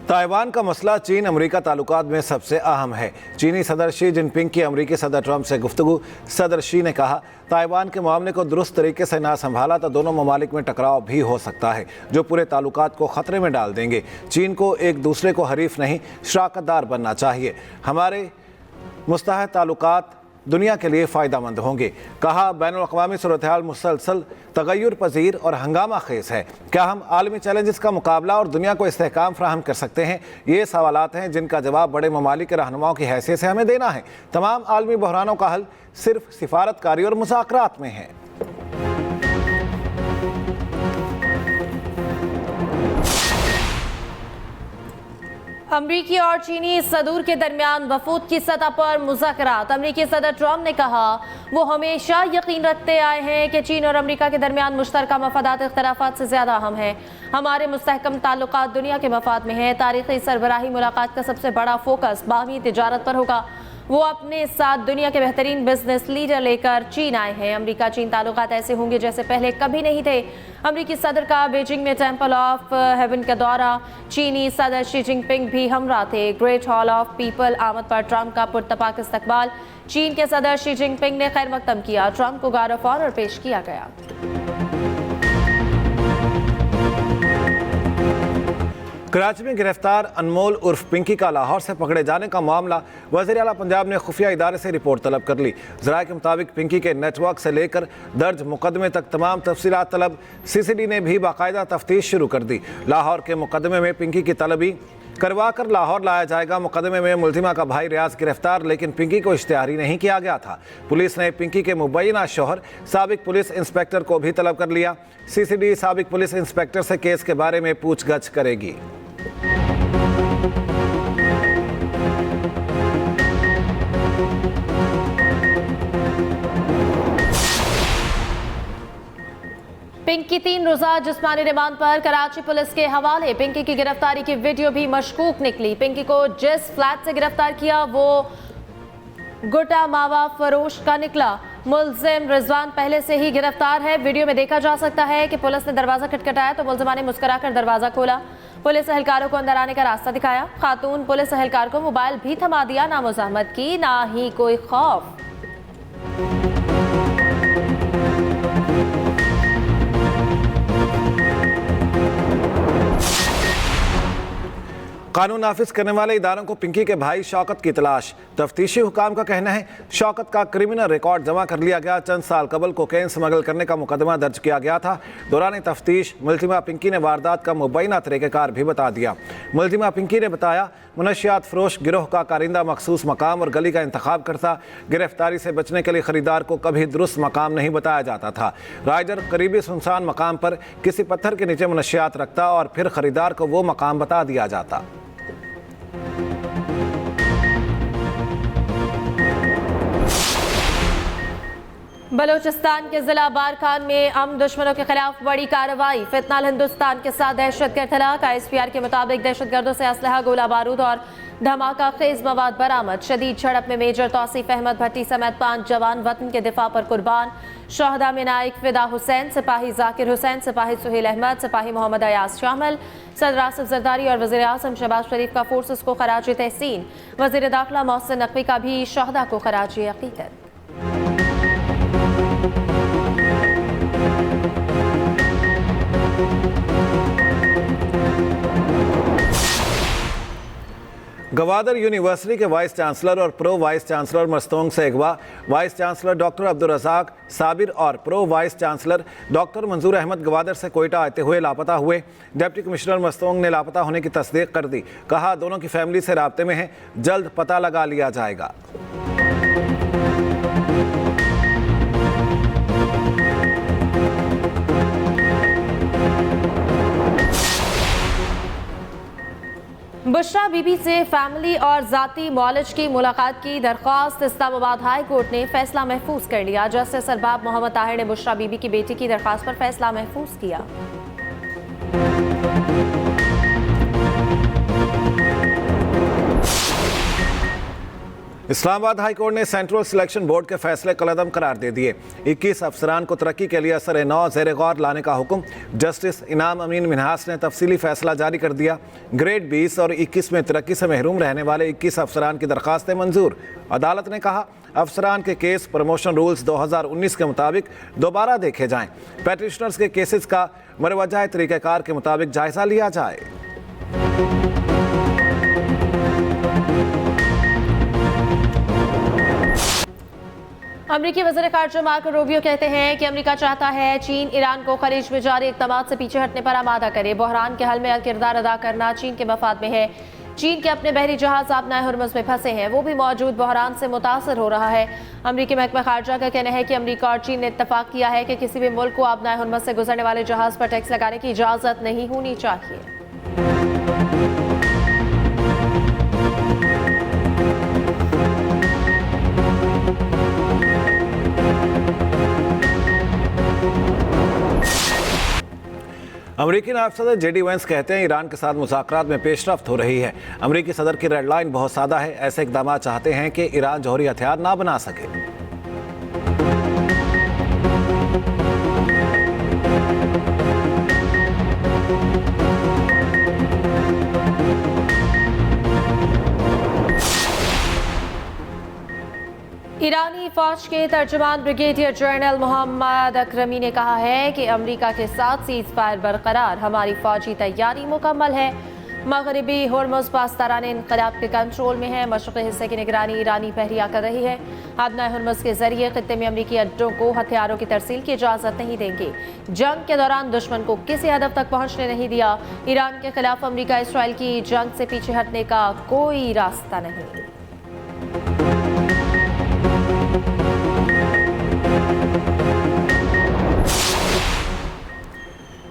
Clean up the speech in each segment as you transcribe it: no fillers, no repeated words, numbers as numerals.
Taiwan का मसला चीन अमेरिका ताल्लुकात में सबसे अहम है। चीनी सदर शी जिनपिंग की अमेरिकी सदर ट्रंप से गुफ्तगू। सदर शी ने कहा, ताइवान के मामले को दुरुस्त तरीके से ना संभाला तो दोनों ममालिक में टकराव भी हो सकता है, जो पूरे ताल्लुकात को खतरे में डाल देंगे। चीन को एक दूसरे को हरीफ नहीं, शराकतदार बनना चाहिए। हमारे मुस्तहद ताल्लुकात दुनिया के लिए फ़ायदेमंद होंगे। कहा, बैनुल-अक़वामी सूरत-ए-हाल मुसलसल तग़य्युर पज़ीर और हंगामा खेज़ है। क्या हम आलमी चैलेंजेस का मुकाबला और दुनिया को इस्तेहकाम फ़राहम कर सकते हैं? ये सवालात हैं जिनका जवाब बड़े ममालिक के रहनुमाओं की हैसियत से हमें देना है। तमाम आलमी बहरानों का हल सिर्फ सिफारतकारी और मुज़ाकरात में है। अमरीकी और चीनी सदूर के दरमियान वफूद की सतह पर मुज़ाकरात। अमरीकी सदर ट्रंप ने कहा, वो हमेशा यकीन रखते आए हैं कि चीन और अमरीका के दरमियान मुश्तरका मफादात इख्तलाफात से ज़्यादा अहम है। हमारे मुस्तहकम ताल्लुकात दुनिया के मफाद में हैं। तारीख़ी सरबराही मुलाकात का सबसे बड़ा फोकस बाहमी तिजारत पर होगा। वो अपने साथ दुनिया के बेहतरीन बिजनेस लीडर लेकर चीन आए हैं। अमेरिका चीन ताल्लुकात ऐसे होंगे जैसे पहले कभी नहीं थे। अमेरिकी सदर का बीजिंग में टेम्पल ऑफ हेवन का दौरा, चीनी सदर शी जिनपिंग भी हमरा थे। ग्रेट हॉल ऑफ पीपल आमद पर ट्रंप का पुरतपाक इस्तकबाल। चीन के सदर शी जिनपिंग ने खैर मकदम किया। ट्रंप को गार्ड ऑफ ऑनर पेश किया गया। कराची में गिरफ्तार अनमोल उर्फ पिंकी का लाहौर से पकड़े जाने का मामला वज़ीर आला पंजाब ने खुफिया इदारे से रिपोर्ट तलब कर ली। ज़राए के मुताबिक पिंकी के नेटवर्क से लेकर दर्ज मुकदमे तक तमाम तफसीलात तलब। CCD ने भी बाकायदा तफ्तीश शुरू कर दी। लाहौर के मुकदमे में पिंकी की तलबी करवा कर लाहौर लाया जाएगा। मुकदमे में मुल्जिमा का भाई रियाज गिरफ्तार, लेकिन पिंकी को इश्तिहारी नहीं किया गया था। पुलिस ने पिंकी के मुबैना शौहर साबिक पुलिस इंस्पेक्टर को भी तलब कर लिया। CCD साबिक पुलिस इंस्पेक्टर से केस के बारे में पूछगछ करेगी। पिंकी 3 रोज़ा जिस्मानी रिमांड पर कराची पुलिस के हवाले। पिंकी की गिरफ्तारी की वीडियो भी मशकूक निकली। पिंकी को जिस फ्लैट से गिरफ्तार किया वो गुटा मावा फरोश का निकला। मुल्जिम रिजवान पहले से ही गिरफ्तार है। वीडियो में देखा जा सकता है कि पुलिस ने दरवाजा खटखटाया तो मुल्जिमा ने मुस्कुराकर दरवाजा खोला। पुलिस एहलकारों को अंदर आने का रास्ता दिखाया। खातून पुलिस एहलकार को मोबाइल भी थमा दिया। ना मुज़ाहमत की, ना ही कोई खौफ। कानून नाफिज करने वाले इदारों को पिंकी के भाई शौकत की तलाश। तफ्तीशी हुकाम का कहना है, शौकत का क्रिमिनल रिकॉर्ड जमा कर लिया गया। चंद साल कबल कोकेन स्मगल करने का मुकदमा दर्ज किया गया था। दौरान तफ्तीश मुल्जिमा पिंकी ने वारदात का मुबैना तरीक़ेकार भी बता दिया। मुल्जिमा पिंकी ने बताया, मुनशियात फरोश गिरोह का कारिंदा मखसूस मकाम और गली का इंतखाब करता। गिरफ्तारी से बचने के लिए खरीदार को कभी दुरुस्त मकाम नहीं बताया जाता था। राइडर करीबी सुनसान मकाम पर किसी पत्थर के नीचे मुनशियात रखता और फिर खरीदार को वो मकाम बता दिया जाता। बलोचिस्तान के जिला बारखान में अमन दुश्मनों के खिलाफ बड़ी कार्रवाई। फितनाल हिंदुस्तान के साथ दहशतगर्द हलाक। ISPR के मुताबिक दहशतगर्दों से असलहा, गोला बारूद और धमाका खेज मवाद बरामद। शदीद झड़प में मेजर तौसीफ अहमद भट्टी समेत 5 जवान वतन के दिफा पर कुर्बान। शहदा में नाइक फिदा हुसैन, सिपाही जाकिर हुसैन, सिपाही सुहेल अहमद, सिपाही मोहम्मद अयाज शामिल। सदर आसिफ जरदारी और वज़ीर आज़म शहबाज शरीफ का फोर्सेस को खराज तहसीन। वज़ीर दाखिला मोहसिन नकवी का भी शहदा को खराज अक़ीदत। गवादर यूनिवर्सिटी के वाइस चांसलर और प्रो वाइस चांसलर मस्तोंग से अगवा। Vice chancellor doctor Abdul Razzaq Sabir और प्रो वाइस चांसलर डॉक्टर मंजूर अहमद गवादर से कोयटा आते हुए लापता हुए। डिप्टी कमिश्नर मस्तोंग ने लापता होने की तस्दीक कर दी। कहा, दोनों की फैमिली से राब्ते में है, जल्द पता लगा लिया जाएगा। बुशरा बीबी से फैमिली और जाती मौलज की मुलाकात की दरख्वास्त। इस्लामाबाद हाई कोर्ट ने फैसला महफूज कर लिया। जस्टिस सरबाब मोहम्मद ताहिर ने बुशरा बीबी की बेटी की दरख्वास्त पर फैसला महफूज किया। इस्लामाबाद हाई कोर्ट ने सेंट्रल सिलेक्शन बोर्ड के फैसले कलअदम करार दे दिए। 21 अफसरान को तरक्की के लिए असर नौ ज़ेर गौर लाने का हुक्म। जस्टिस इनाम अमीन मिन्हास ने तफसीली फैसला जारी कर दिया। ग्रेड 20 और 21 में तरक्की से महरूम रहने वाले 21 अफसरान की दरखास्तें मंजूर। अदालत ने कहा अफसरान के केस प्रमोशन रूल्स 2019 के मुताबिक दोबारा देखे जाएं। पेटिशनर्स के केसेस का मरवजा तरीक़ाकार के मुताबिक जायजा लिया जाए। अमरीकी वज़ीर ख़ारजा मार्को रूबियो कहते हैं कि अमेरिका चाहता है चीन ईरान को खलीज में जारी इक़दामात से पीछे हटने पर आमादा करे। बहरान के हल में किरदार अदा करना चीन के मफाद में है। चीन के अपने बहरी जहाज आबनाए हुर्मुज़ में फंसे हैं, वो भी मौजूद बहरान से मुतासर हो रहा है। अमरीकी महकमा खारजा का कहना है कि अमरीका और चीन ने इत्तफाक किया है कि किसी भी मुल्क को आबनाए हुर्मुज़ से गुजरने वाले जहाज पर टैक्स लगाने की इजाज़त नहीं होनी चाहिए। अमरीकी नायब सदर जेडी वेंस कहते हैं ईरान के साथ मुज़ाकरात में पेशरफ्त हो रही है। अमरीकी सदर की रेड लाइन बहुत सादा है। ऐसे इक़दाम चाहते हैं कि ईरान जौहरी हथियार ना बना सके। ईरानी फौज के तर्जुमान ब्रिगेडियर जनरल मोहम्मद अकरमी ने कहा है कि अमेरिका के साथ सीज़ फायर बरकरार, हमारी फौजी तैयारी मुकम्मल है। मगरबी हुर्मुज़ पास्तारान इनक़लाब के कंट्रोल में है। मशरक़ी हिस्से की निगरानी ईरानी बहरिया कर रही है। आबनाए हुर्मुज़ के जरिए खित्ते में अमरीकी अड्डों को हथियारों की तरसील की इजाज़त नहीं देंगे। जंग के दौरान दुश्मन को किसी हदफ तक पहुँचने नहीं दिया। ईरान के खिलाफ अमरीका इसराइल की जंग से पीछे हटने का कोई रास्ता नहीं।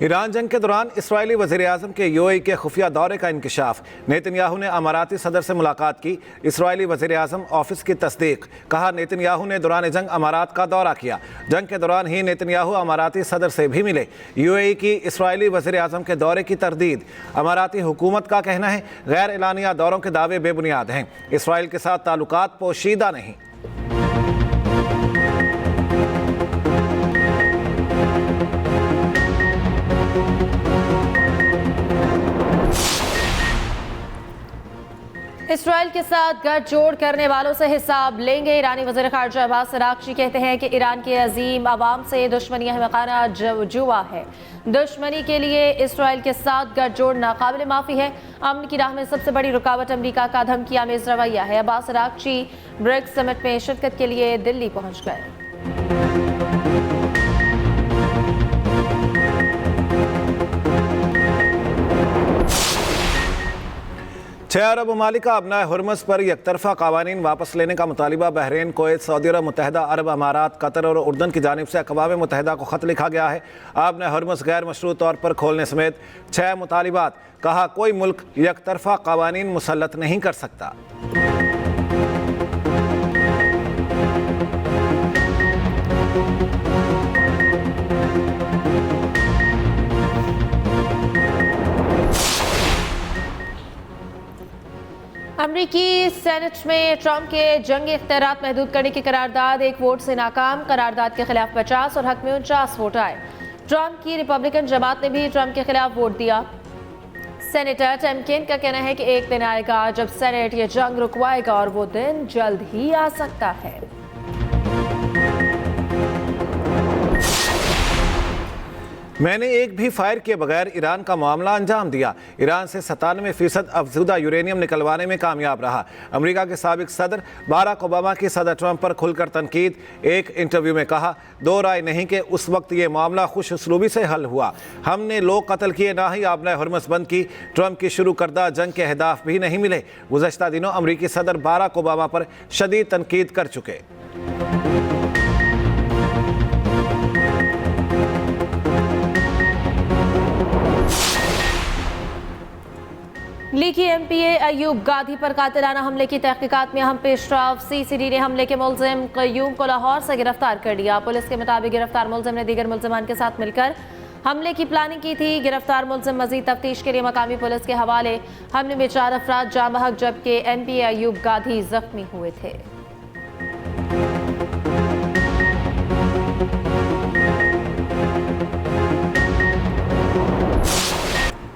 ईरान जंग के दौरान इस्राएली वज़ीर आज़म के यूएई के खुफिया दौरे का इंकशाफ। नेतन्याहू ने अमाराती सदर से मुलाकात की। इस्राएली वज़ीर आज़म ऑफिस की तस्दीक। कहा नेतन्याहू ने दौरान जंग अमारात का दौरा किया। जंग के दौरान ही नेतन्याहू अमाराती सदर से भी मिले। यूएई की इस्राएली वज़ीर आज़म के दौरे की तरदीद। अमाराती हुकूमत का कहना है गैर एलानिया दौरों के दावे बेबुनियाद हैं। इसराइल के साथ ताल्लुकात पोशीदा नहीं। इसराइल के साथ गठजोड़ करने वालों से हिसाब लेंगे। ईरानी वज़ीर ख़ारजा अब्बास अराग़ची कहते हैं कि ईरान के अजीम अवाम से दुश्मनी अहमकाना जुआ है। दुश्मनी के लिए इसराइल के साथ गठजोड़ नाकाबिल माफ़ी है। अमन की राह में सबसे बड़ी रुकावट अमरीका का धमकी आमेज़ रवैया है। अब्बास अराग़ची ब्रिक्स समिट में शिरकत के लिए दिल्ली पहुँच गए। 6 अरब ममालिक का अपना हुर्मुज़ पर यकतरफा कवानीन वापस लेने का मुतालिबा बहरीन, कुवैत, सऊदी अरब, मुत्तहिदा अरब अमारात, कतर और उर्दन की जानिब से अक़वाम मुत्तहिदा को ख़त लिखा गया है। आपने हुर्मुज़ गैर मशरूत तौर पर खोलने समेत 6 मुतालिबात। कहा कोई मुल्क यकतरफा कवानीन मुसल्लत नहीं कर सकता। अमरीकी सेनेट में ट्रंप के जंगी इख्तियारात महदूद करने की करारदाद एक वोट से नाकाम। करारदाद के खिलाफ 50 और हक में 49 वोट आए। ट्रंप की रिपब्लिकन जमात ने भी ट्रंप के खिलाफ वोट दिया। सेनेटर टिम केन का कहना है कि एक दिन आएगा जब सेनेट ये जंग रुकवाएगा और वो दिन जल्द ही आ सकता है। मैंने एक भी फायर किए बगैर ईरान का मामला अंजाम दिया। ईरान से 97% अफजुदा यूरेनियम निकलवाने में कामयाब रहा। अमेरिका के साबिक सदर बाराक ओबामा की सदर ट्रंप पर खुलकर तनकीद। एक इंटरव्यू में कहा दो राय नहीं कि उस वक्त ये मामला खुश उसलूबी से हल हुआ। हमने लोग कत्ल किए, ना ही आपने हुर्मुज़ बंद की। ट्रंप की शुरू करदा जंग के अहदाफ भी नहीं मिले। गुज़श्ता दिनों अमरीकी सदर बाराक ओबामा पर शदीद तनकीद कर चुके। लीगी एमपीए अयूब गाधी पर कातिलाना हमले की तहकीकात में अहम पेशरफ। सीसीडी ने हमले के मुलजिम क़य्यूम को लाहौर से गिरफ्तार कर लिया। पुलिस के मुताबिक गिरफ्तार मुलजिम ने दीगर मुलजिमान के साथ मिलकर हमले की प्लानिंग की थी। गिरफ्तार मुलजिम मजीद तफ्तीश के लिए मकामी पुलिस के हवाले। हमले में 4 अफराद जाँ बहक जबकि NPA अयूब गाधी जख्मी हुए थे।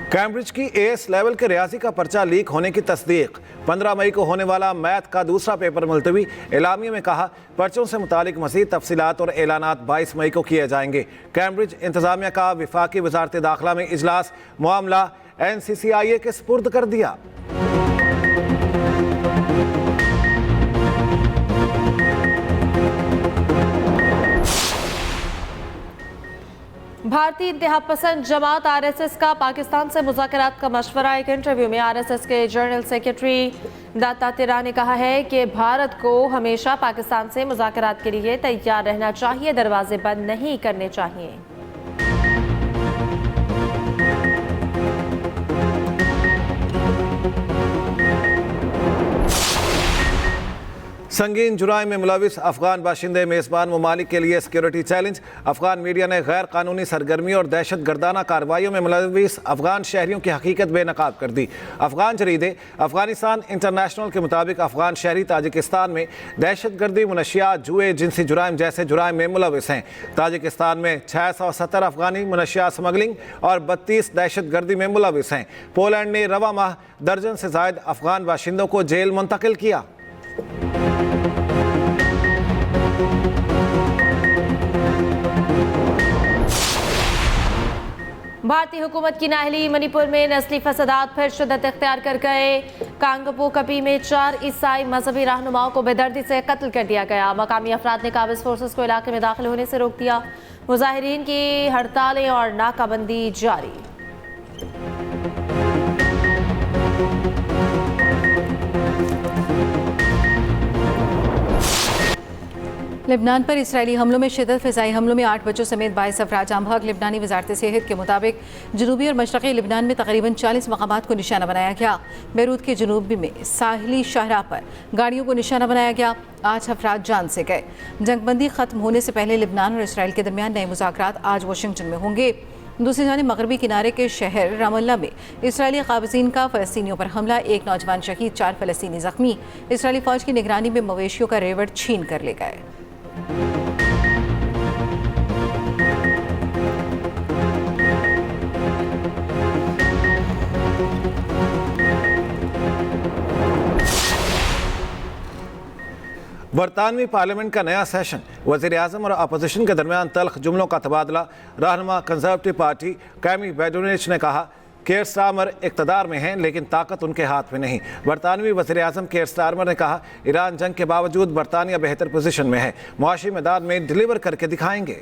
कैम्ब्रिज की AS लेवल के रियाजी का पर्चा लीक होने की तस्दीक। 15 मई को होने वाला मैथ का दूसरा पेपर मुलतवी। एलामिया में कहा पर्चों से मुतालिक मज़ीद तफसीलात और एलानात 22 मई को किए जाएंगे। कैम्ब्रिज इंतजामिया का वफाकी वजारत दाखिला में इजलास, मामला NCCIA के सुपुर्द कर दिया। भारतीय इंतहा पसंद जमात RSS का पाकिस्तान से मुज़ाकरात का मशवरा। एक इंटरव्यू में RSS के जनरल सेक्रेटरी दत्तात्रेय ने कहा है कि भारत को हमेशा पाकिस्तान से मुज़ाकरात के लिए तैयार रहना चाहिए, दरवाजे बंद नहीं करने चाहिए। संगीन जुराइम में मुलविस अफगान बाशिंदे मेज़बान ममालिक के लिए सिक्योरिटी चैलेंज। अफगान मीडिया ने गैर कानूनी सरगर्मियों और दहशत गर्दाना कार्रवाइयों में मुलविस अफगान शहरियों की हकीकत बेनकाब कर दी। अफगान जरीदे अफगानिस्तान इंटरनेशनल के मुताबिक अफगान शहरी ताजिकिस्तान में दहशत गर्दी, मुनशियात, जुए, जिनसी जुराइम जैसे जुराइम में मुलविस हैं। ताजिकिस्तान में 670 अफगानी मुनशियात स्मगलिंग और 32 दहशत गर्दी में मुलविस हैं। पोलैंड ने रवा माह दर्जन से जायद अफगान बाशिंदों को जेल मुंतकिल किया। भारतीय हुकूमत की नाअहली। मणिपुर में नस्ली फसादात फिर शिद्दत इख्तियार कर गए। कांगपो कपी में 4 ईसाई मजहबी रहनुमाओं को बेदर्दी से कत्ल कर दिया गया। मकामी अफराद ने काबिज फोर्सेस को इलाके में दाखिल होने से रोक दिया। मुजाहिरीन की हड़तालें और नाकाबंदी जारी। लेबनान पर इसराइली हमलों में शिद्दत। फ़िज़ाई हमलों में 8 बच्चों समेत 22 अफराद जाँ बहक। लेबनानी वजारत सेहत के मुताबिक जनूबी और मशरक़ी लेबनान में तकरीबन 40 मकामात को निशाना बनाया गया। बैरूत के जनूबी में साहिली शाहराह पर गाड़ियों को निशाना बनाया गया। 8 अफराद जान से गए। जंगबंदी ख़त्म होने से पहले लेबनान और इसराइल के दरमियान नए मुज़ाकरात आज वाशिंगटन में होंगे। दूसरी जानिब मगरबी किनारे के शहर रामल्ला में इसराइली क़ाबिज़ीन का फ़लस्तीनियों पर हमला। 1 नौजवान शहीद, 4 फ़लस्तीनी ज़ख्मी। इसराइली फ़ौज की निगरानी में मवेशियों का रेवड़ छीन कर ले गए। बरतानवी पार्लियामेंट का नया सेशन। वज़ीर आज़म और अपोजिशन के दरमियान तल्ख जुमलों का तबादला। रहनुमा कंजर्वेटिव पार्टी कैमी बेडोनिच ने कहा केयर स्टारमर इक़्तिदार में हैं लेकिन ताकत उनके हाथ में नहीं। बरतानवी वज़ीर आज़म केयर स्टारमर ने कहा ईरान जंग के बावजूद बरतानिया बेहतर पोजीशन में है, मुआशी मैदान में डिलीवर करके दिखाएंगे।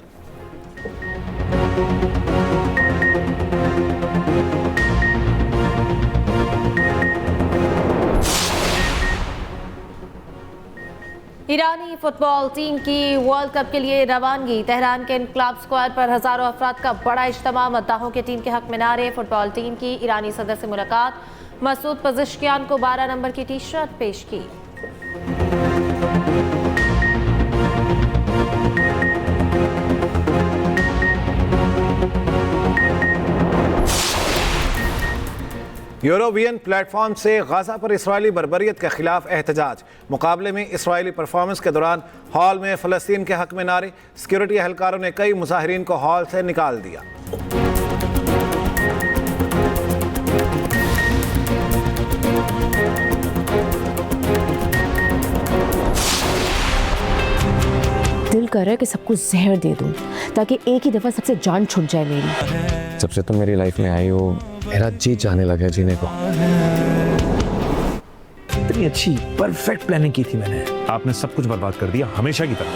ईरानी फुटबॉल टीम की वर्ल्ड कप के लिए रवानगी। तेहरान के इनकलाब स्क्वायर पर हजारों अफराद का बड़ा इज्तिमा। मद्दाहों के टीम के हक में नारे। फुटबॉल टीम की ईरानी सदर से मुलाकात। मसूद पज़िश्कियान को 12 नंबर की टी-शर्ट पेश की। यूरोवियन प्लेटफॉर्म से गाजा पर इसराइली बर्बरियत के खिलाफ एहतजाज। मुकाबले में इसराइली परफॉर्मेंस के दौरान हॉल में फ़लस्तीन के हक में नारे। सिक्योरिटी एहलकारों ने कई मुजाहिरीन को हॉल से निकाल दिया। दिल कर रहा है कि सबको जहर दे दूं ताकि एक ही दफा सबसे जान छूट जाए मेरी। जब से तुम मेरी लाइफ में आई हो मेरा जी जाने लगा जीने को। इतनी अच्छी परफेक्ट प्लानिंग की थी मैंने, आपने सब कुछ बर्बाद कर दिया हमेशा की तरह।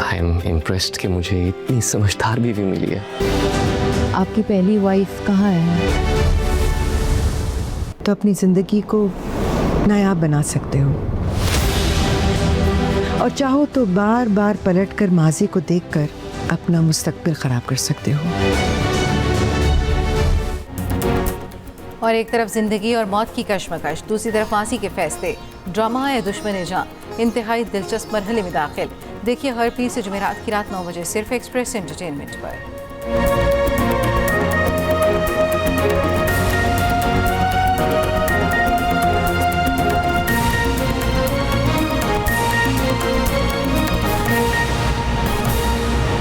आई एम इम्प्रेस्ड कि मुझे इतनी समझदार बीवी मिली है। आपकी पहली वाइफ कहाँ है? तो अपनी जिंदगी को नायाब बना सकते हो और चाहो तो बार बार पलटकर माजी को देखकर अपना मुस्तकबिल खराब कर सकते हो। और एक तरफ जिंदगी और मौत की कश्मकश, दूसरी तरफ फांसी के फैसले। ड्रामा है दुश्मन जां, इंतहाई दिलचस्प मरहले में दाखिल। देखिए हर पीस से जुमेरात की रात 9 बजे सिर्फ एक्सप्रेस एंटरटेनमेंट पर। है।